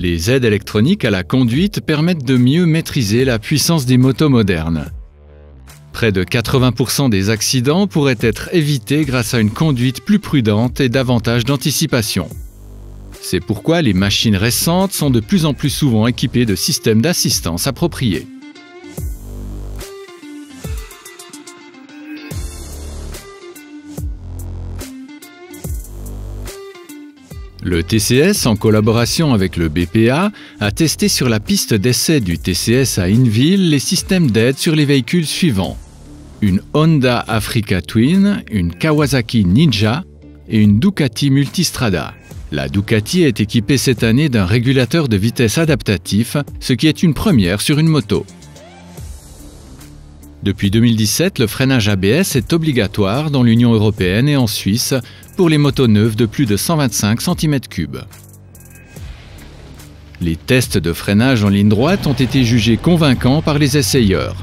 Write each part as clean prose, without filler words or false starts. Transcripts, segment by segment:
Les aides électroniques à la conduite permettent de mieux maîtriser la puissance des motos modernes. Près de 80% des accidents pourraient être évités grâce à une conduite plus prudente et davantage d'anticipation. C'est pourquoi les machines récentes sont de plus en plus souvent équipées de systèmes d'assistance appropriés. Le TCS, en collaboration avec le BPA, a testé sur la piste d'essai du TCS à Hinwil les systèmes d'aide sur les véhicules suivants: une Honda Africa Twin, une Kawasaki Ninja et une Ducati Multistrada. La Ducati est équipée cette année d'un régulateur de vitesse adaptatif, ce qui est une première sur une moto. Depuis 2017, le freinage ABS est obligatoire dans l'Union européenne et en Suisse pour les motos neuves de plus de 125 cm3. Les tests de freinage en ligne droite ont été jugés convaincants par les essayeurs.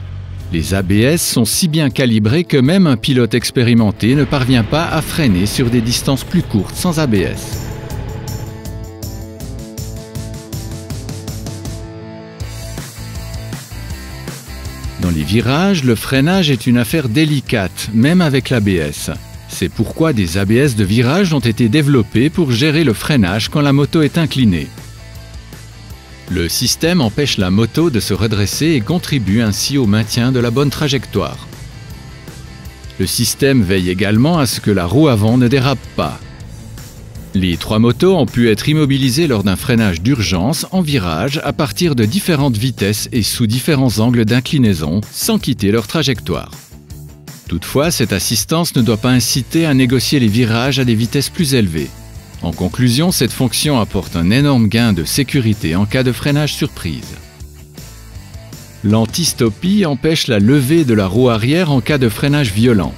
Les ABS sont si bien calibrés que même un pilote expérimenté ne parvient pas à freiner sur des distances plus courtes sans ABS. Dans les virages, le freinage est une affaire délicate, même avec l'ABS. C'est pourquoi des ABS de virage ont été développés pour gérer le freinage quand la moto est inclinée. Le système empêche la moto de se redresser et contribue ainsi au maintien de la bonne trajectoire. Le système veille également à ce que la roue avant ne dérape pas. Les trois motos ont pu être immobilisées lors d'un freinage d'urgence en virage à partir de différentes vitesses et sous différents angles d'inclinaison, sans quitter leur trajectoire. Toutefois, cette assistance ne doit pas inciter à négocier les virages à des vitesses plus élevées. En conclusion, cette fonction apporte un énorme gain de sécurité en cas de freinage surprise. L'anti-stoppie empêche la levée de la roue arrière en cas de freinage violent,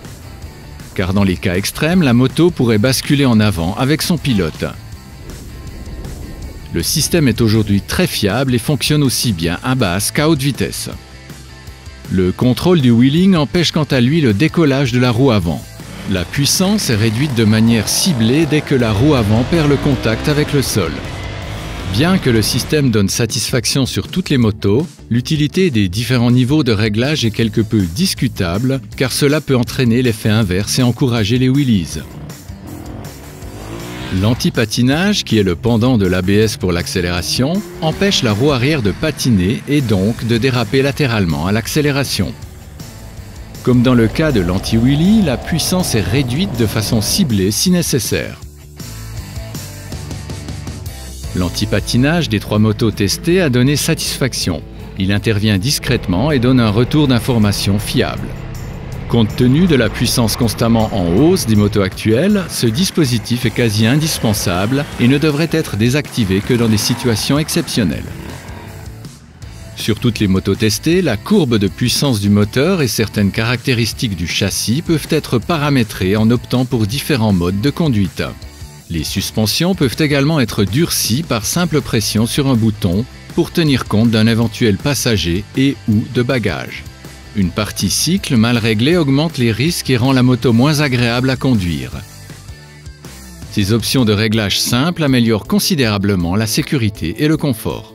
car dans les cas extrêmes, la moto pourrait basculer en avant avec son pilote. Le système est aujourd'hui très fiable et fonctionne aussi bien à basse qu'à haute vitesse. Le contrôle du wheeling empêche quant à lui le décollage de la roue avant. La puissance est réduite de manière ciblée dès que la roue avant perd le contact avec le sol. Bien que le système donne satisfaction sur toutes les motos, l'utilité des différents niveaux de réglage est quelque peu discutable car cela peut entraîner l'effet inverse et encourager les wheelies. L'anti-patinage, qui est le pendant de l'ABS pour l'accélération, empêche la roue arrière de patiner et donc de déraper latéralement à l'accélération. Comme dans le cas de l'anti-wheelie, la puissance est réduite de façon ciblée si nécessaire. L'anti-patinage des trois motos testées a donné satisfaction. Il intervient discrètement et donne un retour d'information fiable. Compte tenu de la puissance constamment en hausse des motos actuelles, ce dispositif est quasi indispensable et ne devrait être désactivé que dans des situations exceptionnelles. Sur toutes les motos testées, la courbe de puissance du moteur et certaines caractéristiques du châssis peuvent être paramétrées en optant pour différents modes de conduite. Les suspensions peuvent également être durcies par simple pression sur un bouton pour tenir compte d'un éventuel passager et ou de bagages. Une partie cycle mal réglée augmente les risques et rend la moto moins agréable à conduire. Ces options de réglage simples améliorent considérablement la sécurité et le confort.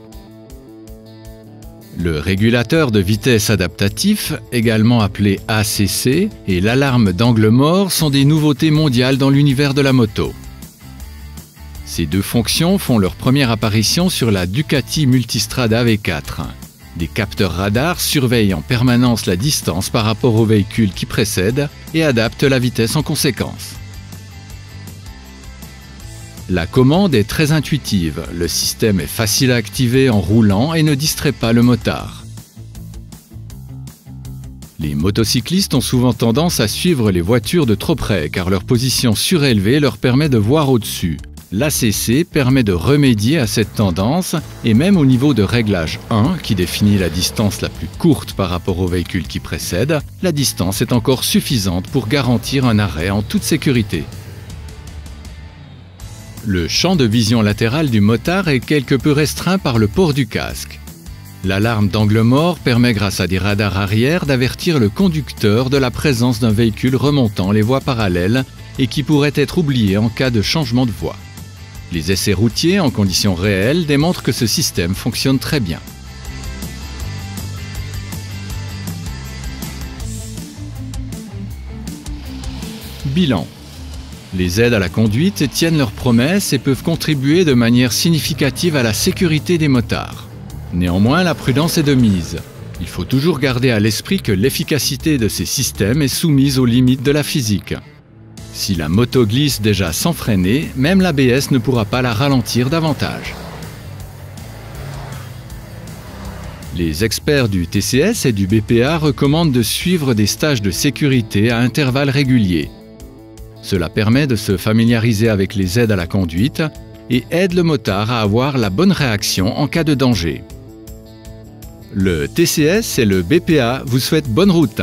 Le régulateur de vitesse adaptatif, également appelé ACC, et l'alarme d'angle mort sont des nouveautés mondiales dans l'univers de la moto. Ces deux fonctions font leur première apparition sur la Ducati Multistrada V4. Des capteurs radars surveillent en permanence la distance par rapport au véhicule qui précède et adaptent la vitesse en conséquence. La commande est très intuitive, le système est facile à activer en roulant et ne distrait pas le motard. Les motocyclistes ont souvent tendance à suivre les voitures de trop près car leur position surélevée leur permet de voir au-dessus. L'ACC permet de remédier à cette tendance et même au niveau de réglage 1, qui définit la distance la plus courte par rapport au véhicule qui précède, la distance est encore suffisante pour garantir un arrêt en toute sécurité. Le champ de vision latérale du motard est quelque peu restreint par le port du casque. L'alarme d'angle mort permet grâce à des radars arrière d'avertir le conducteur de la présence d'un véhicule remontant les voies parallèles et qui pourrait être oublié en cas de changement de voie. Les essais routiers en conditions réelles démontrent que ce système fonctionne très bien. Bilan. Les aides à la conduite tiennent leurs promesses et peuvent contribuer de manière significative à la sécurité des motards. Néanmoins, la prudence est de mise. Il faut toujours garder à l'esprit que l'efficacité de ces systèmes est soumise aux limites de la physique. Si la moto glisse déjà sans freiner, même l'ABS ne pourra pas la ralentir davantage. Les experts du TCS et du BPA recommandent de suivre des stages de sécurité à intervalles réguliers. Cela permet de se familiariser avec les aides à la conduite et aide le motard à avoir la bonne réaction en cas de danger. Le TCS et le BPA vous souhaitent bonne route.